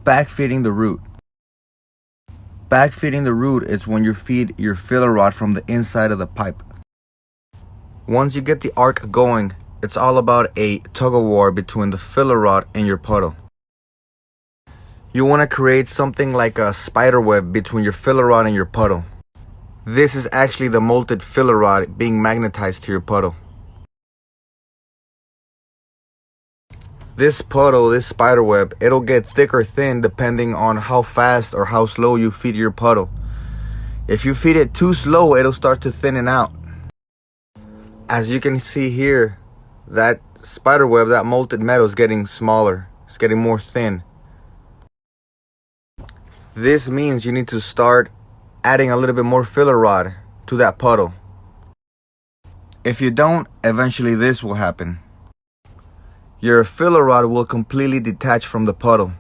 Backfeeding the root. Backfeeding the root is when you feed your filler rod from the inside of the pipe. Once you get the arc going, it's all about a tug-of-war between the filler rod and your puddle. You want to create something like a spider web between your filler rod and your puddle. This is actually the molted filler rod being magnetized to your puddle. This puddle, this spider web, it'll get thick or thin depending on how fast or how slow you feed your puddle. If you feed it too slow, it'll start to thinning out. As you can see here, that spider web, that molted metal is getting smaller. It's getting more thin. This means you need to start adding a little bit more filler rod to that puddle. If you don't, eventually this will happen. Your filler rod will completely detach from the puddle.